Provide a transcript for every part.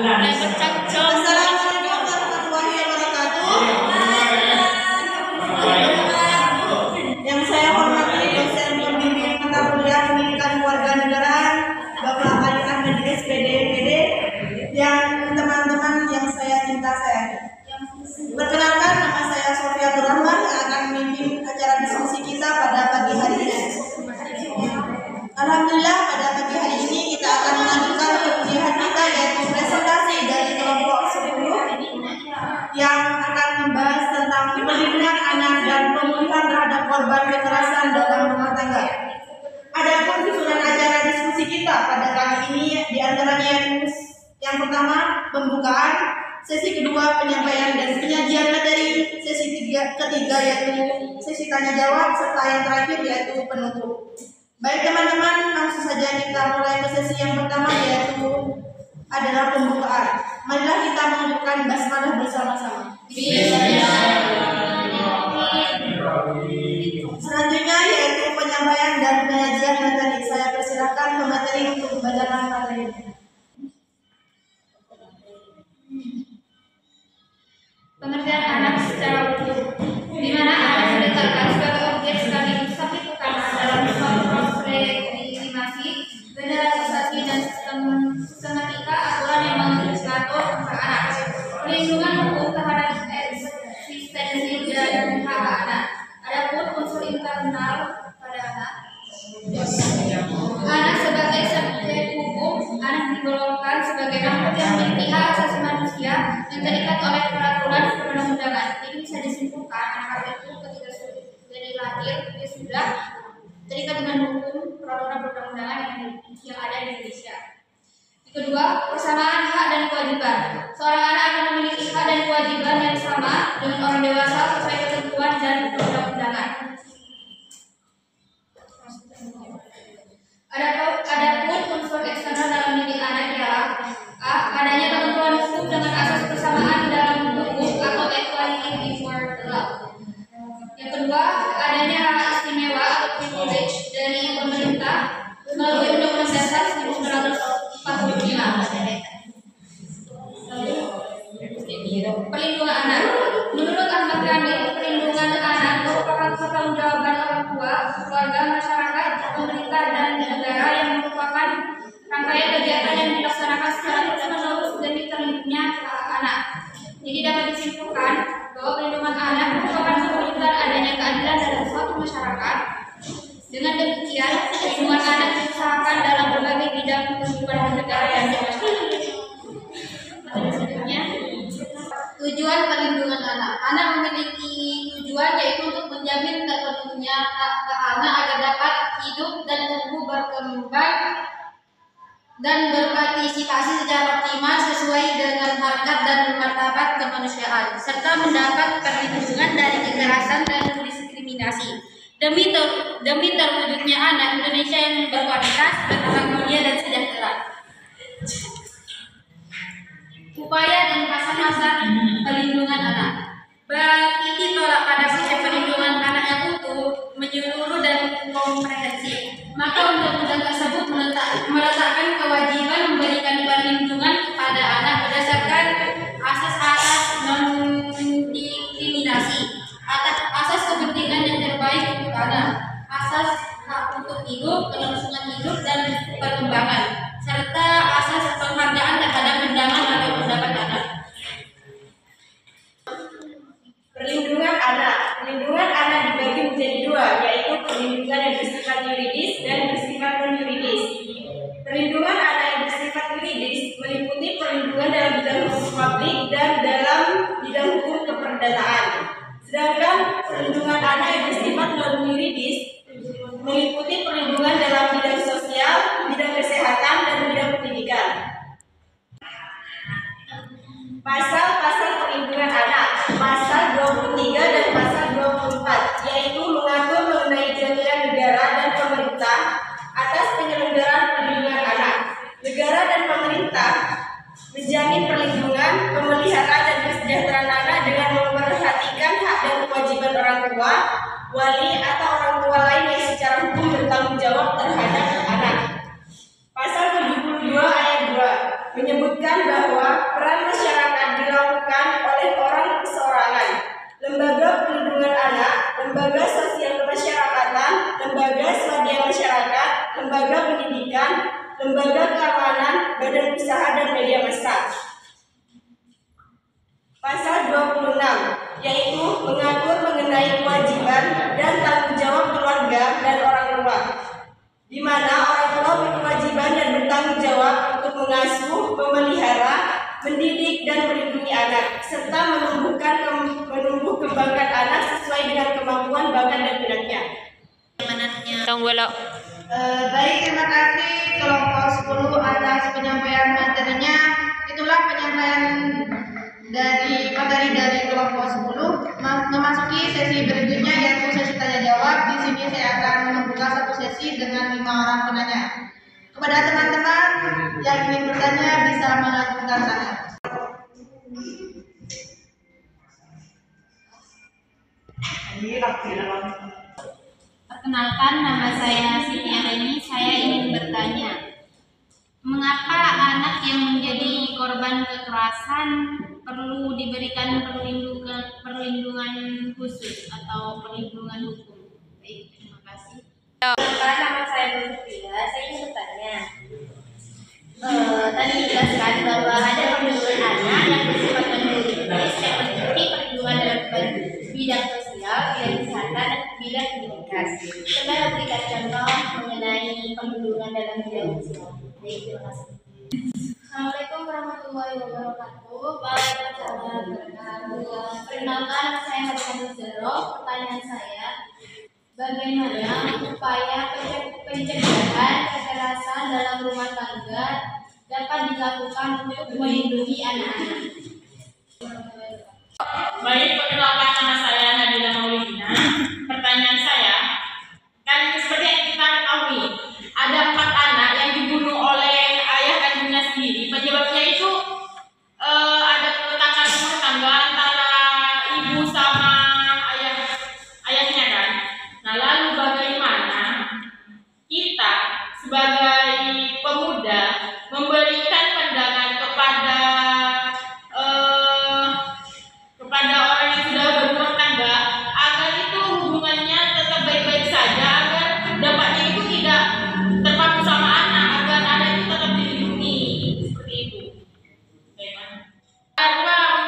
Assalamualaikum warahmatullahi wabarakatuh. Yang saya hormati dosen pembimbing mata kuliah pendidikan kewarganegaraan Bapak Ali Ahmad SPD MPD, yang teman-teman yang saya cinta sayangi. Perkenalkan, nama saya Sofiatul Rahman yang akan memimpin acara diskusi kita pada pagi hari ini. Alhamdulillah, pada pagi hari ini kita akan melanjutkan perkuliahan kita, yaitu presentasi dari kelompok 10 yang akan membahas tentang perlindungan anak dan pemulihan terhadap korban kekerasan dalam rumah tangga. Adapun susunan acara diskusi kita pada kali ini diantaranya yaitu yang pertama pembukaan, sesi kedua penyampaian dan penyajian materi, sesi ketiga yaitu sesi tanya jawab, serta yang terakhir yaitu penutup. Baik teman-teman, langsung saja kita mulai ke sesi yang pertama, yaitu adalah pembukaan. Marilah kita mengucapkan basmalah bersama-sama. Selanjutnya yaitu penyampaian dan penyajian materi. Saya persilakan pemateri untuk membacakan materi. Pengertian anak secara utuh, di mana anak diletakkan sebagai objek sekaligus tapi bukan dalam suatu proses legitimasi, generalisasi dan sistematika aturan yang mengatur tentang anak. Perlindungan hukum terhadap eksistensi dan hak anak. Adapun unsur internal pada anak sebagai subjek hukum, anak digolongkan sebagai makhluk yang memiliki hak asasi manusia yang terikat oleh peraturan perundang-undangan. Ini bisa disimpulkan anak itu ketika dari lahir dia sudah terikat dengan hukum peraturan perundang-undangan yang ada di Indonesia. Yang kedua, persamaan hak dan kewajiban. Seorang anak akan memiliki hak dan kewajiban yang sama dengan orang dewasa sesuai ketentuan dan perundang-undangan. Adapun unsur eksternal dalam didik anak ialah a. Adanya ketentuan hukum dengan asas persamaan dalam hukum atau equality before the law. Yang kedua, adanya hak istimewa atau privilege dari pemerintah melalui Undang-Undang Dasar 1945. Perlindungan anak. Menurut Ahmad Kamil, perlindungan anak merupakan pertanggungjawaban orang tua, keluarga, masyarakat, pemerintah, dan negara yang merupakan rangkaian kegiatan yang dilaksanakan secara terus-menerus demi terlindungnya hak anak. Jadi dapat disimpulkan bahwa perlindungan anak merupakan mewujudkan adanya keadilan dalam suatu masyarakat. Dengan demikian, perlindungan anak diusahakan dalam berbagai bidang kehidupan negara dan masyarakat. Selanjutnya, tujuan perlindungan anak. Anak memiliki tujuan yaitu untuk menjamin terpenuhinya hak anak agar dapat hidup dan tumbuh berkembang dan berpartisipasi secara optimal sesuai dengan harkat dan martabat kemanusiaan, serta mendapat perlindungan dari kekerasan dan diskriminasi. Demi terwujudnya anak Indonesia yang berkualitas, berhak mulia dan sejahtera. Upaya dan pasar-pasar perlindungan anak. Bagi tolak pada konsep perlindungan anak yang utuh, menyeluruh dan komprehensif, maka undang-undang tersebut meletakkan kewajiban memberikan perlindungan kepada anak berdasarkan asas-asas non-diskriminasi, asas kepentingan yang terbaik untuk anak, asas hak untuk hidup, kelangsungan hidup dan perkembangan, serta asas penghargaan terhadap pandangan atau pendapat anak. Perlindungan anak. Perlindungan anak dibagi menjadi dua, yaitu perlindungan yang bersifat yuridis dan bersifat non-yuridis. Perlindungan anak yang bersifat yuridis meliputi perlindungan dalam bidang hukum publik dan dalam bidang hukum keperdataan. Sedangkan perlindungan anak yang bersifat non-yuridis meliputi perlindungan dalam bidang sosial, bidang kesehatan, dan bidang pendidikan. Pasal-pasal perlindungan anak, pasal 23 dan pasal 24, yaitu mengatur mengenai jaminan negara dan pemerintah atas penyelenggaraan perlindungan anak. Negara dan pemerintah menjamin perlindungan, pemeliharaan, dan kesejahteraan anak dengan memperhatikan hak dan kewajiban orang tua, wali, atau orang tua lain yang secara hukum bertanggung jawab terhadap anak. Pasal 72 ayat 2 menyebutkan bahwa lembaga perlindungan anak, lembaga sosial kemasyarakatan, lembaga swadaya masyarakat, lembaga pendidikan, lembaga keamanan, badan usaha dan media massa. Pasal 26, yaitu mengatur mengenai kewajiban dan tanggung jawab keluarga dan orang tua, di mana orang tua berkewajiban dan bertanggung jawab untuk mengasuh, memelihara, mendidik dan melindungi anak, serta menumbuh kembangkan anak sesuai dengan kemampuan, bakat dan minatnya. Baik, terima kasih kelompok 10 atas penyampaian materinya. Itulah penyampaian dari materi dari kelompok 10. Memasuki sesi berikutnya yaitu sesi tanya jawab. Di sini saya akan membuka satu sesi dengan 5 orang penanya. Kepada teman-teman yang ingin bertanya bisa mengacungkan tangan. Perkenalkan, nama saya Siti Areni. Saya ingin bertanya, mengapa anak yang menjadi korban kekerasan perlu diberikan perlindungan khusus atau perlindungan hukum? Baik, terima kasih. Nama saya Nurfila, saya ingin bertanya. Tadi dijelaskan bahwa ada perlindungan anak yang bersifat non-juridis yang meliputi perlindungan dalam bidang sosial, bidang kesehatan, dan bidang pendidikan. Coba berikan contoh mengenai perlindungan dalam bidang sosial. Baik, terima kasih. Assalamualaikum warahmatullahi wabarakatuh. Perkenalkan, nama saya Harika Zero. Pertanyaan saya, bagaimana upaya pencegahan kekerasan dalam rumah tangga dapat dilakukan untuk melindungi anak-anak? Baik, perkenalkan, nama saya Nabila Maulidina. Pertanyaan saya, kan seperti yang kita ketahui, ada 4 anak yang dibunuh oleh ayah kandungnya sendiri. Penyebabnya itu ada keretakan rumah tangga antara ibu sama ayahnya kan. Nah, lalu bagaimana kita sebagai pemuda memberikan pandangan kepada orang yang sudah berumah tangga agar itu hubungannya tetap baik-baik saja, agar dampaknya itu tidak terpaku sama anak, agar anak itu tetap dilindungi seperti itu. Bagaimana? Tak dulu anak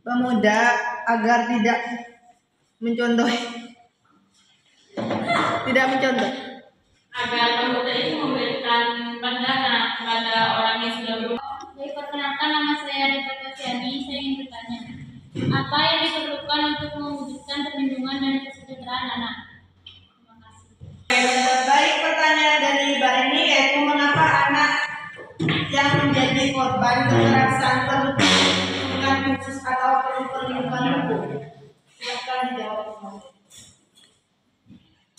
Pemuda agar tidak mencontoh. agar pemuda itu memberikan pandangan kepada orang yang sudah berumah. Baik, perkenalkan, nama saya Rita Kasiani. Saya ingin bertanya, apa yang diperlukan untuk mewujudkan perlindungan dan kesejahteraan anak? Terima kasih. Baik, pertanyaan dari Mbak ini yaitu mengapa anak yang menjadi korban kekerasan perlu perlindungan khusus atau perlu perlindungan hukum? Silakan dijawab.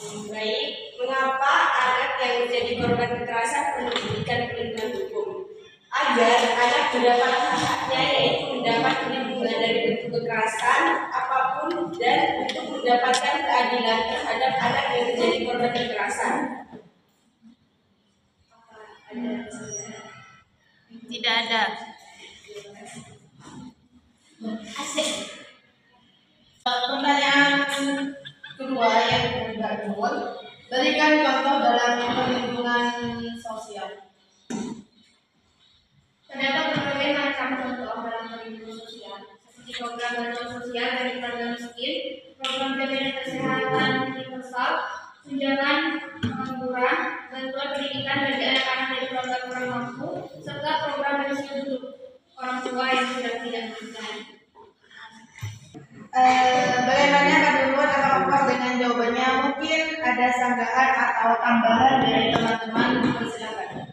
Baik, mengapa anak yang menjadi korban kekerasan perlu diberikan perlindungan hukum? Agar anak mendapat hak-haknya, yaitu mendapat perlindungan dari bentuk kekerasan apapun dan untuk mendapatkan keadilan terhadap anak yang menjadi korban kekerasan. Tidak ada. Pertanyaan kedua yang Mbak Nur, berikan contoh dalam perlindungan sosial. Terdapat berbagai macam contoh dalam perlindungan sosial, seperti program bantuan sosial dari keluarga miskin, program jaminan kesehatan universal, tunjangan pengangguran, bantuan pendidikan bagi anak-anak dari keluarga kurang mampu, serta program pensiun dulu orang tua yang sudah tidak berdaya. Bagaimana Mbak Nur, apakah puas dengan jawabannya? Mungkin ada sanggahan atau tambahan dari teman-teman, silakan.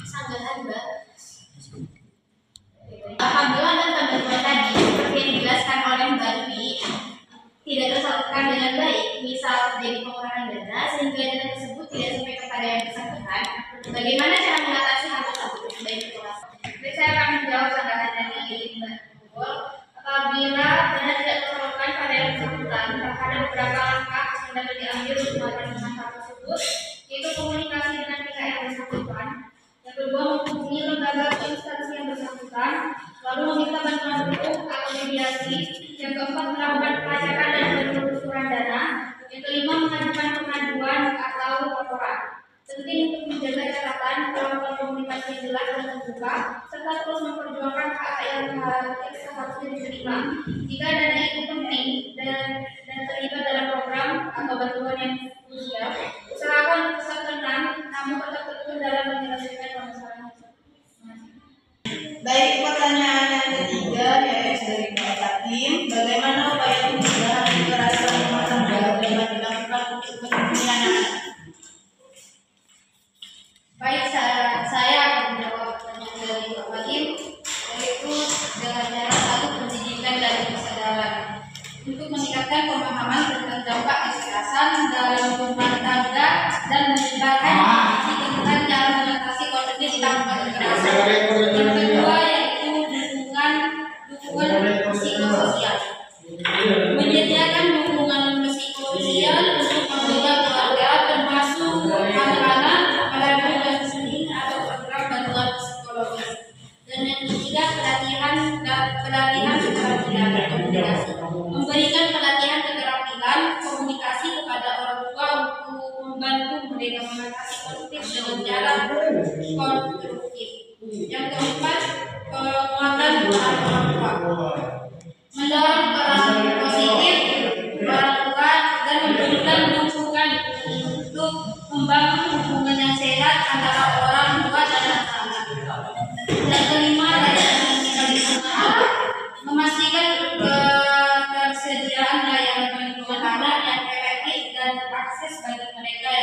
Sanggahan, Mbak. Apabila bantuan tadi seperti yang dijelaskan oleh Mbak Dwi tidak tersalurkan dengan baik, misal terjadi pengurangan dana sehingga dana tersebut tidak sampai kepada yang bersangkutan, bagaimana cara mengatasi hal tersebut? Baik, saya akan menjawab sanggahan dari Mbak Dwi. Apabila dana tidak tersalurkan pada yang bersangkutan, maka ada beberapa langkah yang dapat diambil untuk mengatasi masalah tersebut, yaitu komunikasi dengan pihak yang bersangkutan. Yang kedua, menghubungi lembaga atau instansi yang bersangkutan. lalu meminta bantuan hukum atau mediasi. Yang keempat, melakukan pelacakan dan penelusuran dana. Yang kelima, mengajukan pengaduan atau laporan. Penting untuk menjaga catatan, melakukan komunikasi yang jelas dan terbuka, serta terus memperjuangkan hak yang seharusnya diterima. Jika dana itu penting dan terlibat dalam program atau bantuan yang krusial, usahakan tetap tenang, namun tetap tekun dalam menyelesaikan permasalahan. Baik, pertanyaan yang ketiga yaitu dari Pak Fatim, bagaimana upaya pencegahan kekerasan rumah tangga dapat dilakukan untuk melindungi anak-anak? Baik, saya akan menjawab pertanyaan dari Pak Fatim, yaitu dengan cara satu, pendidikan dan kesadaran untuk meningkatkan pemahaman tentang dampak kekerasan dalam rumah tangga dan menyebarkan informasi tentang cara mengatasi konflik dampak kekerasan. Yang kedua yaitu dukungan psikososial, menyediakan dukungan psikososial untuk anggota keluarga termasuk anak-anak melalui konseling atau program bantuan psikologis. Dan yang ketiga, pelatihan keterampilan komunikasi, memberikan pelatihan keterampilan komunikasi kepada orang tua untuk membantu mereka mengatasi konflik dengan cara konstruktif. Yang keempat, penguatan peran orang tua, mendorong peran positif orang tua dan memberikan dukungan untuk membangun hubungan yang sehat antara orang tua dan anak-anak. Yang kelima, layanan lingkungan, memastikan ketersediaan layanan lingkungan anak yang efektif dan akses bagi mereka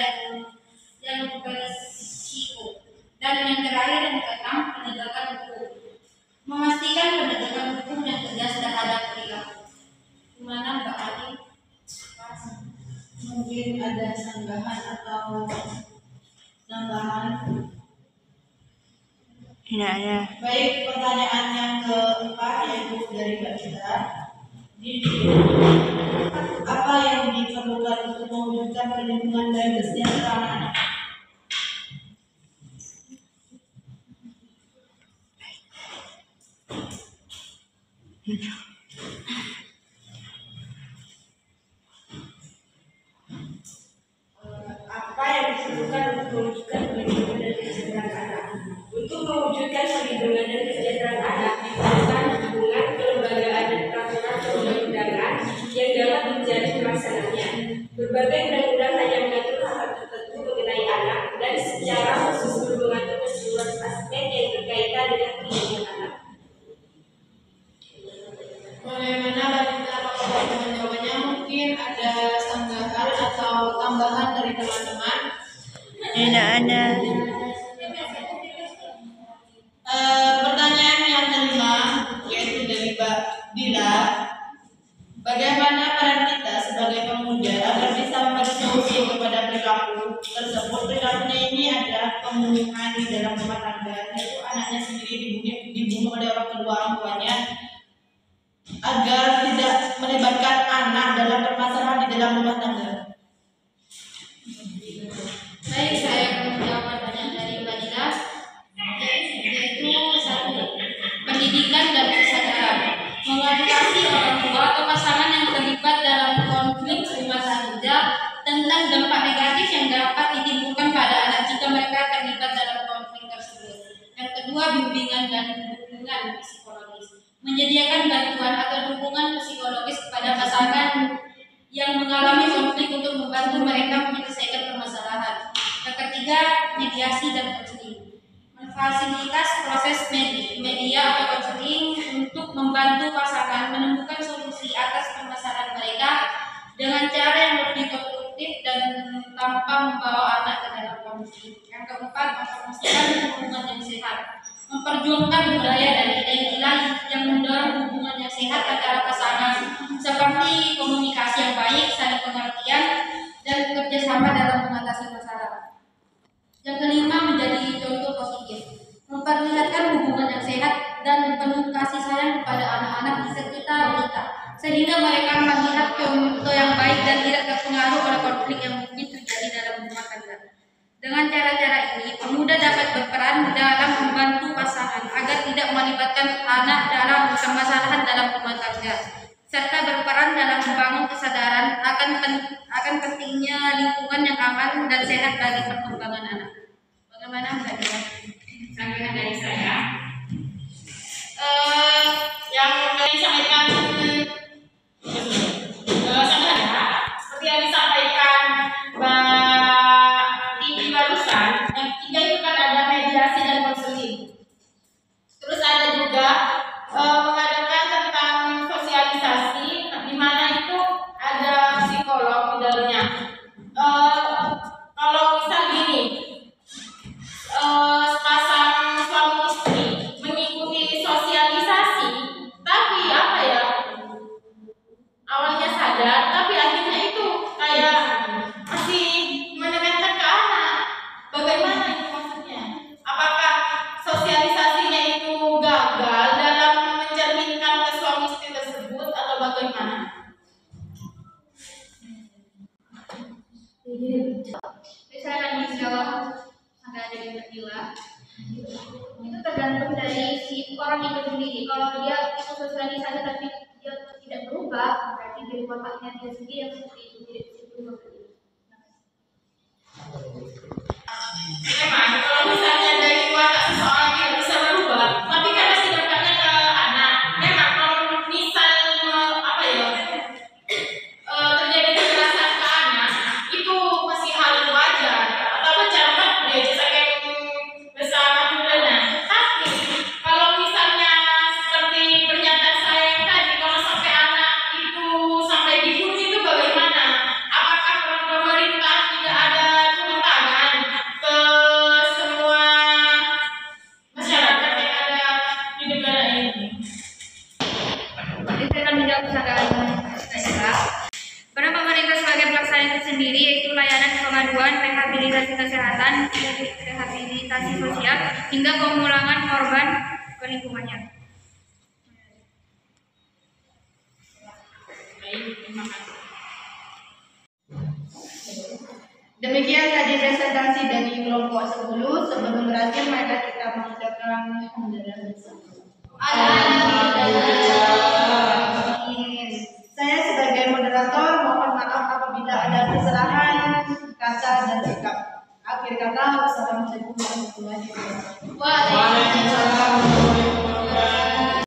yang berisiko. Dan yang terakhir, yang keenam, penegakan hukum, memastikan penegakan hukum yang tegas terhadap perilaku. Gimana Mbak Adi? Mungkin ada sanggahan atau tambahan? Tidak ada. Baik, pertanyaan yang keempat yaitu dari Mbak Gita. Apa yang diperlukan untuk mewujudkan perlindungan dan kesejahteraan anak? Apa yang diperlukan untuk mewujudkan perlindungan dan kesejahteraan anak? Untuk mewujudkan perlindungan dan kesejahteraan anak diperlukan dukungan kelembagaan dan peraturan perundang-undangan yang dapat menjadi pelaksananya. Berbagai undang-undang hanya mengatur hal tertentu mengenai anak dan secara khusus belum mengatur keseluruhan aspek yang berkaitan dengan perlindungan anak. Bagaimana Balita Bapak jawabannya? Mungkin ada sanggahan atau tambahan dari teman-teman? Tidak ada. Pertanyaan yang kelima yaitu dari Mbak Dila. Bagaimana peran kita sebagai pemuda agar bisa memberi solusi kepada perilaku tersebut? Perilakunya ini adalah pembunuhan di dalam rumah tangga, yaitu anaknya sendiri dibunuh oleh orang kedua orang tuanya, agar tidak melibatkan anak dalam permasalahan di dalam rumah tangga. Baik, saya akan menjawab pertanyaan dari Mbak Dila, yaitu satu, pendidikan dan kesadaran, mengedukasi orang tua atau pasangan yang terlibat dalam konflik rumah tangga tentang dampak negatif yang dapat ditimbulkan pada anak jika mereka terlibat dalam konflik tersebut. Yang kedua, bimbingan dan dukungan psikologis, menyediakan bantuan atau dukungan psikologis kepada pasangan yang mengalami konflik untuk membantu mereka menyelesaikan permasalahan. Yang ketiga, mediasi dan konseling, memfasilitas proses media atau konseling untuk membantu pasangan menemukan solusi atas permasalahan mereka dengan cara yang lebih konstruktif dan tanpa membawa anak ke dalam konflik. Yang keempat, mempromosikan hubungan yang sehat, memperjuangkan budaya dan nilai-nilai yang mendorong hubungan yang sehat antara pasangan, seperti komunikasi yang baik, saling pengertian, dan kerjasama dalam mengatasi masalah. Yang kelima, menjadi contoh positif, memperlihatkan hubungan yang sehat dan penuh kasih sayang kepada anak-anak di sekitar kita, sehingga mereka melihat contoh yang baik dan tidak terpengaruh oleh konflik yang mungkin terjadi dalam rumah tangga. Dengan cara-cara ini, pemuda dapat berperan dalam membantu pasangan agar tidak melibatkan anak dalam permasalahan dalam rumah tangga, serta berperan dalam membangun kesadaran akan pentingnya lingkungan yang aman dan sehat bagi perkembangan anak. Bagaimana Mbak Dila? Sampai dari saya. Yang kalian sampaikan seperti yang disampaikan Mbak Titi barusan, yang ketiga itu kan ada mediasi dan konseling. Terus ada juga mengadakan tentang sosialisasi, di mana itu ada psikolog di dalamnya. Kalau misal gini, sepasang suami istri mengikuti sosialisasi, tapi apa ya, awalnya sadar, tapi akhirnya itu kayak masih menempelkan ke anak. Bagaimana itu maksudnya? Apakah sosialisasinya itu gagal dalam mencerminkan ke suami istri tersebut atau bagaimana? Saya akan menjawab ada dari Mbak Dila. Itu tergantung dari si orang itu sendiri. Kalau dia itu sosialisasi tapi dia tidak berubah, berarti dari bapaknya dia sendiri yang seperti itu tidak bisa berubah. Memang kalau misalnya dari watak seseorang tidak bisa berubah, tapi kan masih dampaknya ke anak. Memang kalau misal apa ya, terjadi kekerasan ke anak, itu masih hal wajar atau mencatat dia saking bersama budaya. Tapi kalau misalnya seperti pernyataan saya yang tadi, kalau sampai anak itu sampai dibunuh itu bagaimana? Apakah peran pemerintah tidak ada turun tangan ke semua masyarakat yang ada di negara ini? Jadi saya akan menjawab pertanyaan saya. Peran pemerintah sebagai pelaksana itu sendiri yaitu layanan pengaduan, rehabilitasi kesehatan, rehabilitasi sosial, hingga pemulangan korban ke lingkungannya. Baik, terima kasih. Demikian tadi presentasi dari kelompok 10. Sebelum berakhir, mari kita mengucapkan alhamdulillah bersama. Saya sebagai moderator mohon maaf apabila ada kesalahan kata dan sikap. Akhir kata, wassalamualaikum warahmatullahi wabarakatuh.